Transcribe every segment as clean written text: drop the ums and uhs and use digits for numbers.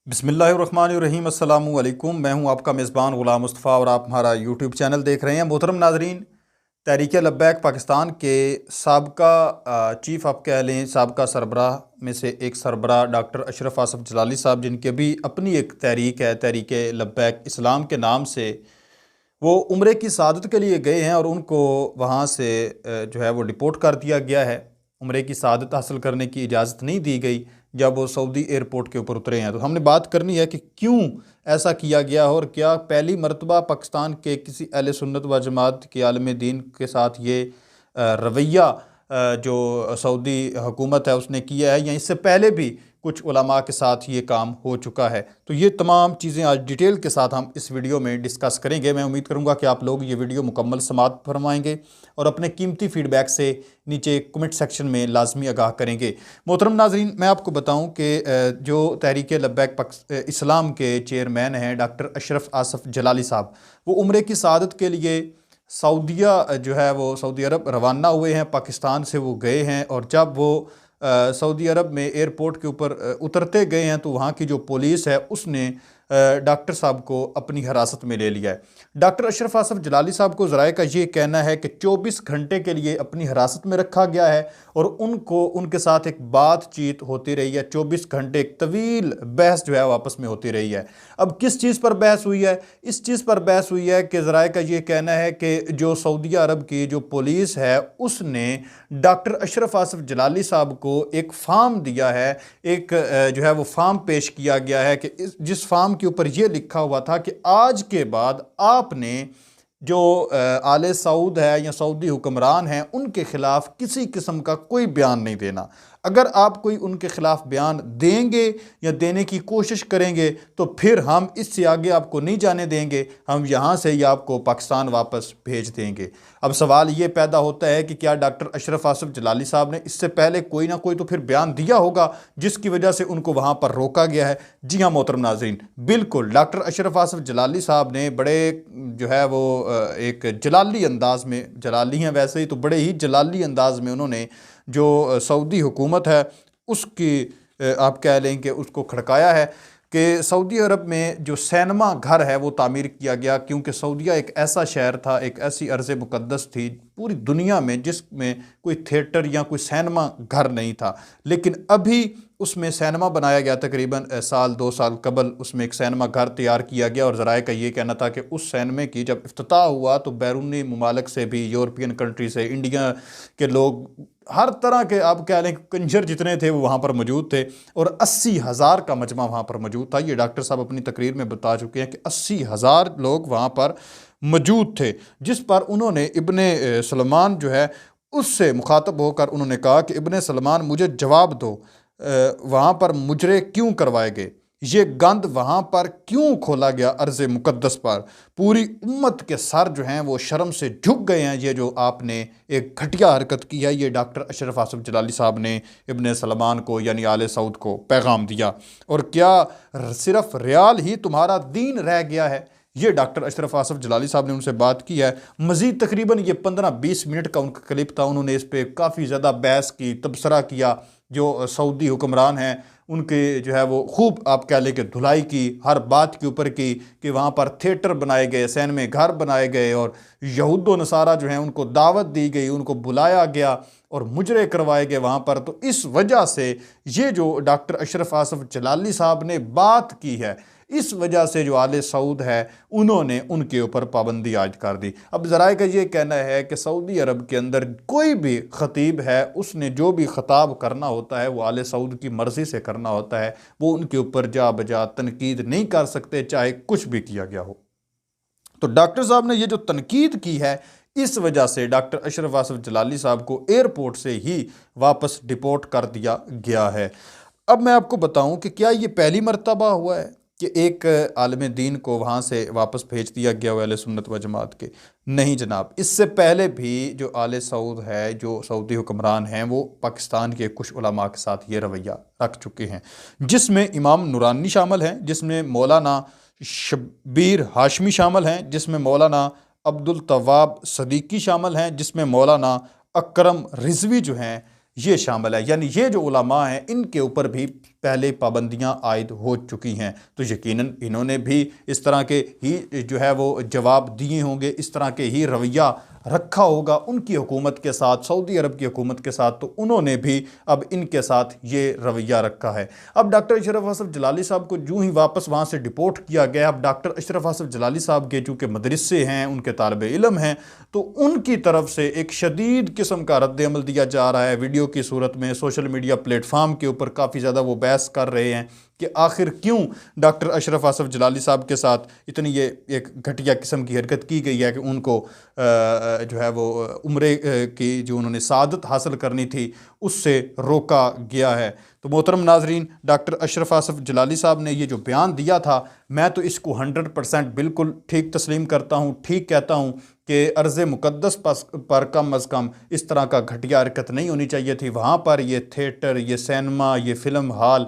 بسم اللہ الرحمن الرحیم۔ السلام علیکم، میں ہوں آپ کا میزبان غلام مصطفیٰ اور آپ ہمارا یوٹیوب چینل دیکھ رہے ہیں۔ محترم ناظرین، تحریک لبیک پاکستان کے سابقہ چیف آپ کہہ لیں، سابقہ سربراہ میں سے ایک سربراہ ڈاکٹر اشرف آصف جلالی صاحب، جن کی بھی اپنی ایک تحریک ہے تحریک لبیک اسلام کے نام سے، وہ عمرے کی سعادت کے لیے گئے ہیں اور ان کو وہاں سے جو ہے وہ ڈپورٹ کر دیا گیا ہے۔ عمرے کی سعادت حاصل کرنے کی اجازت نہیں دی گئی جب وہ سعودی ایئرپورٹ کے اوپر اترے ہیں۔ تو ہم نے بات کرنی ہے کہ کیوں ایسا کیا گیا اور کیا پہلی مرتبہ پاکستان کے کسی اہل سنت و جماعت کے عالم دین کے ساتھ یہ رویہ جو سعودی حکومت ہے اس نے کیا ہے، یا اس سے پہلے بھی کچھ علماء کے ساتھ یہ کام ہو چکا ہے۔ تو یہ تمام چیزیں آج ڈیٹیل کے ساتھ ہم اس ویڈیو میں ڈسکس کریں گے۔ میں امید کروں گا کہ آپ لوگ یہ ویڈیو مکمل سماعت فرمائیں گے اور اپنے قیمتی فیڈ بیک سے نیچے کمنٹ سیکشن میں لازمی آگاہ کریں گے۔ محترم ناظرین، میں آپ کو بتاؤں کہ جو تحریک لبیک اسلام کے چیئرمین ہیں ڈاکٹر اشرف آصف جلالی صاحب، وہ عمرے کی سعادت کے لیے سعودیہ جو ہے وہ سعودی عرب روانہ ہوئے ہیں۔ پاکستان سے وہ گئے ہیں اور جب وہ سعودی عرب میں ایئرپورٹ کے اوپر اترتے گئے ہیں تو وہاں کی جو پولیس ہے اس نے ڈاکٹر صاحب کو اپنی حراست میں لے لیا ہے۔ ڈاکٹر اشرف آصف جلالی صاحب کو ذرائع کا یہ کہنا ہے کہ 24 گھنٹے کے لیے اپنی حراست میں رکھا گیا ہے اور ان کے ساتھ ایک بات چیت ہوتی رہی ہے۔ 24 گھنٹے ایک طویل بحث جو ہے آپس میں ہوتی رہی ہے۔ اب کس چیز پر بحث ہوئی ہے؟ اس چیز پر بحث ہوئی ہے کہ ذرائع کا یہ کہنا ہے کہ جو سعودی عرب کی جو پولیس ہے اس نے ڈاکٹر اشرف آصف جلالی صاحب کو ایک فارم دیا ہے، ایک جو ہے وہ فارم پیش کیا گیا ہے کہ جس فارم کے اوپر یہ لکھا ہوا تھا کہ آج کے بعد آپ نے جو آل سعود ہے یا سعودی حکمران ہیں ان کے خلاف کسی قسم کا کوئی بیان نہیں دینا۔ اگر آپ کوئی ان کے خلاف بیان دیں گے یا دینے کی کوشش کریں گے تو پھر ہم اس سے آگے آپ کو نہیں جانے دیں گے، ہم یہاں سے ہی آپ کو پاکستان واپس بھیج دیں گے۔ اب سوال یہ پیدا ہوتا ہے کہ کیا ڈاکٹر اشرف آصف جلالی صاحب نے اس سے پہلے کوئی نہ کوئی تو پھر بیان دیا ہوگا جس کی وجہ سے ان کو وہاں پر روکا گیا ہے؟ جی ہاں محترم ناظرین، بالکل ڈاکٹر اشرف آصف جلالی صاحب نے بڑے جو ہے وہ ایک جلالی انداز میں، جلالی ہیں ویسے ہی تو بڑے ہی جلالی انداز میں انہوں نے جو سعودی حکومت ہے اس کی آپ کہہ لیں کہ اس کو کھڑکایا ہے کہ سعودی عرب میں جو سینما گھر ہے وہ تعمیر کیا گیا، کیونکہ سعودیہ ایک ایسا شہر تھا، ایک ایسی ارض مقدس تھی پوری دنیا میں جس میں کوئی تھیٹر یا کوئی سینما گھر نہیں تھا، لیکن ابھی اس میں سینما بنایا گیا۔ تقریباً 2 سال قبل اس میں ایک سینما گھر تیار کیا گیا اور ذرائع کا یہ کہنا تھا کہ اس سینمے کی جب افتتاح ہوا تو بیرونی ممالک سے بھی، یورپین کنٹری سے، انڈیا کے لوگ، ہر طرح کے آپ کہہ لیں کنجر جتنے تھے وہ وہاں پر موجود تھے اور 80,000 کا مجمع وہاں پر موجود تھا۔ یہ ڈاکٹر صاحب اپنی تقریر میں بتا چکے ہیں کہ 80,000 لوگ وہاں پر موجود تھے، جس پر انہوں نے ابن سلمان جو ہے اس سے مخاطب ہو کر انہوں نے کہا کہ ابن سلمان مجھے جواب دو، وہاں پر مجرے کیوں کروائے گئے؟ یہ گند وہاں پر کیوں کھولا گیا ارض مقدس پر؟ پوری امت کے سر جو ہیں وہ شرم سے جھک گئے ہیں، یہ جو آپ نے ایک گھٹیا حرکت کی ہے۔ یہ ڈاکٹر اشرف آصف جلالی صاحب نے ابن سلمان کو یعنی آل سعود کو پیغام دیا۔ اور کیا صرف ریال ہی تمہارا دین رہ گیا ہے؟ یہ ڈاکٹر اشرف آصف جلالی صاحب نے ان سے بات کی ہے۔ مزید تقریباً یہ 15-20 منٹ کا ان کا کلپ تھا، انہوں نے اس پہ کافی زیادہ بحث کی، تبصرہ کیا۔ جو سعودی حکمران ہیں ان کے جو ہے وہ خوب آپ کہہ لیں کہ دھلائی کی، ہر بات کے اوپر کی کہ وہاں پر تھیٹر بنائے گئے، سینمے گھر بنائے گئے اور یہود و نصارہ جو ہیں ان کو دعوت دی گئی، ان کو بلایا گیا اور مجرے کروائے گئے وہاں پر۔ تو اس وجہ سے یہ جو ڈاکٹر اشرف آصف جلالی صاحب نے بات کی ہے، اس وجہ سے جو آل سعود ہے انہوں نے ان کے اوپر پابندی عائد کر دی۔ اب ذرائع کا یہ کہنا ہے کہ سعودی عرب کے اندر کوئی بھی خطیب ہے، اس نے جو بھی خطاب کرنا ہوتا ہے وہ آل سعود کی مرضی سے کرنا ہوتا ہے، وہ ان کے اوپر جا بجا تنقید نہیں کر سکتے چاہے کچھ بھی کیا گیا ہو۔ تو ڈاکٹر صاحب نے یہ جو تنقید کی ہے اس وجہ سے ڈاکٹر اشرف آصف جلالی صاحب کو ایئرپورٹ سے ہی واپس ڈپورٹ کر دیا گیا ہے۔ اب میں آپ کو بتاؤں کہ کیا یہ پہلی مرتبہ ہوا ہے کہ ایک عالم دین کو وہاں سے واپس بھیج دیا گیا ہو اہل سنت و جماعت کے؟ نہیں جناب، اس سے پہلے بھی جو آل سعود ہے، جو سعودی حکمران ہیں، وہ پاکستان کے کچھ علماء کے ساتھ یہ رویہ رکھ چکے ہیں، جس میں امام نورانی شامل ہیں، جس میں مولانا شبیر ہاشمی شامل ہیں، جس میں مولانا عبدالتواب صدیقی شامل ہیں، جس میں مولانا اکرم رضوی جو ہیں یہ شامل ہے، یعنی یہ جو علماء ہیں ان کے اوپر بھی پہلے پابندیاں عائد ہو چکی ہیں، تو یقیناً انہوں نے بھی اس طرح کے ہی جو ہے وہ جواب دیے ہوں گے، اس طرح کے ہی رویہ رکھا ہوگا ان کی حکومت کے ساتھ، سعودی عرب کی حکومت کے ساتھ، تو انہوں نے بھی اب ان کے ساتھ یہ رویہ رکھا ہے۔ اب ڈاکٹر اشرف اصف جلالی صاحب کو جو ہی واپس وہاں سے ڈپورٹ کیا گیا، اب ڈاکٹر اشرف اصف جلالی صاحب کے چونکہ مدرسے ہیں، ان کے طالب علم ہیں، تو ان کی طرف سے ایک شدید قسم کا رد عمل دیا جا رہا ہے ویڈیو کی صورت میں۔ سوشل میڈیا پلیٹ فارم کے اوپر کافی زیادہ وہ بحث کر رہے ہیں کہ آخر کیوں ڈاکٹر اشرف اصف جلالی صاحب کے ساتھ اتنی یہ ایک گھٹیا قسم کی حرکت کی گئی ہے کہ ان کو جو ہے وہ عمرے کی جو انہوں نے سعادت حاصل کرنی تھی اس سے روکا گیا ہے۔ تو محترم ناظرین، ڈاکٹر اشرف اصف جلالی صاحب نے یہ جو بیان دیا تھا، میں تو اس کو 100% بالکل ٹھیک تسلیم کرتا ہوں، ٹھیک کہتا ہوں کہ ارض مقدس پر کم از کم اس طرح کا گھٹیا حرکت نہیں ہونی چاہیے تھی۔ وہاں پر یہ تھیٹر، یہ سینما، یہ فلم ہال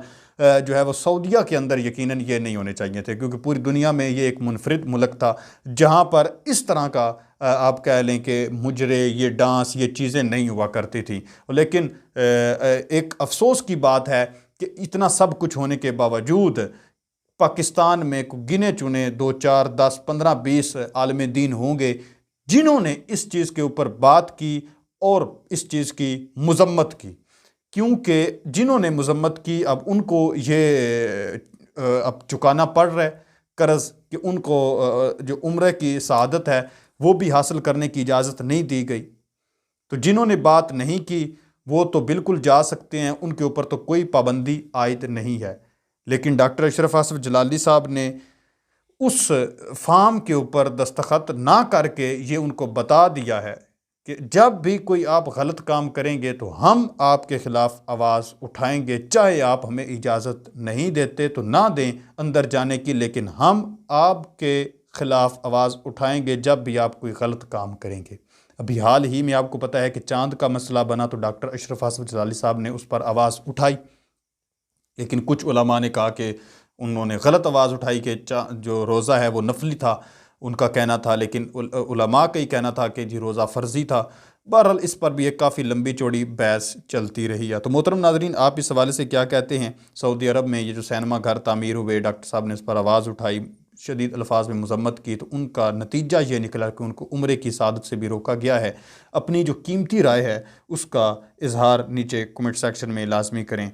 جو ہے وہ سعودیہ کے اندر یقیناً یہ نہیں ہونے چاہیے تھے، کیونکہ پوری دنیا میں یہ ایک منفرد ملک تھا جہاں پر اس طرح کا آپ کہہ لیں کہ مجرے، یہ ڈانس، یہ چیزیں نہیں ہوا کرتی تھیں۔ لیکن ایک افسوس کی بات ہے کہ اتنا سب کچھ ہونے کے باوجود پاکستان میں گنے چنے 2 4 10 15 20 عالم دین ہوں گے جنہوں نے اس چیز کے اوپر بات کی اور اس چیز کی مذمت کی، کیونکہ جنہوں نے مذمت کی اب ان کو یہ اب چکانا پڑ رہا ہے قرض، کہ ان کو جو عمرے کی سعادت ہے وہ بھی حاصل کرنے کی اجازت نہیں دی گئی۔ تو جنہوں نے بات نہیں کی وہ تو بالکل جا سکتے ہیں، ان کے اوپر تو کوئی پابندی عائد نہیں ہے۔ لیکن ڈاکٹر اشرف اصف جلالی صاحب نے اس فارم کے اوپر دستخط نہ کر کے یہ ان کو بتا دیا ہے کہ جب بھی کوئی آپ غلط کام کریں گے تو ہم آپ کے خلاف آواز اٹھائیں گے، چاہے آپ ہمیں اجازت نہیں دیتے تو نہ دیں اندر جانے کی، لیکن ہم آپ کے خلاف آواز اٹھائیں گے جب بھی آپ کوئی غلط کام کریں گے۔ ابھی حال ہی میں آپ کو پتہ ہے کہ چاند کا مسئلہ بنا تو ڈاکٹر اشرف اصف جلالی صاحب نے اس پر آواز اٹھائی، لیکن کچھ علماء نے کہا کہ انہوں نے غلط آواز اٹھائی کہ جو روزہ ہے وہ نفلی تھا، ان کا کہنا تھا، لیکن علماء کا ہی کہنا تھا کہ جی روزہ فرضی تھا۔ بہرحال اس پر بھی ایک کافی لمبی چوڑی بحث چلتی رہی ہے۔ تو محترم ناظرین، آپ اس حوالے سے کیا کہتے ہیں؟ سعودی عرب میں یہ جو سینما گھر تعمیر ہوئے، ڈاکٹر صاحب نے اس پر آواز اٹھائی، شدید الفاظ میں مذمت کی، تو ان کا نتیجہ یہ نکلا کہ ان کو عمرے کی سعادت سے بھی روکا گیا ہے۔ اپنی جو قیمتی رائے ہے اس کا اظہار نیچے کمنٹ سیکشن میں لازمی کریں۔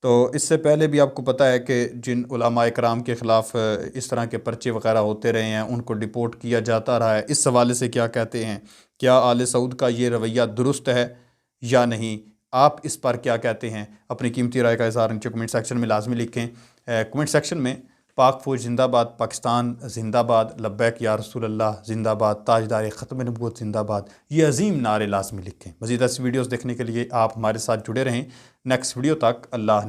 تو اس سے پہلے بھی آپ کو پتہ ہے کہ جن علماء اکرام کے خلاف اس طرح کے پرچے وغیرہ ہوتے رہے ہیں ان کو ڈپورٹ کیا جاتا رہا ہے۔ اس حوالے سے کیا کہتے ہیں؟ کیا آل سعود کا یہ رویہ درست ہے یا نہیں؟ آپ اس پر کیا کہتے ہیں؟ اپنی قیمتی رائے کا اظہار نیچے کمنٹ سیکشن میں لازمی لکھیں۔ کمنٹ سیکشن میں پاک فوج زندہ باد، پاکستان زندہ باد، لبیک یا رسول اللہ زندہ باد، تاجدار ختم نبوت زندہ باد، یہ عظیم نعرے لازمی لکھیں۔ مزید ایسی ویڈیوز دیکھنے کے لیے آپ ہمارے ساتھ جڑے رہیں۔ نیکسٹ ویڈیو تک اللہ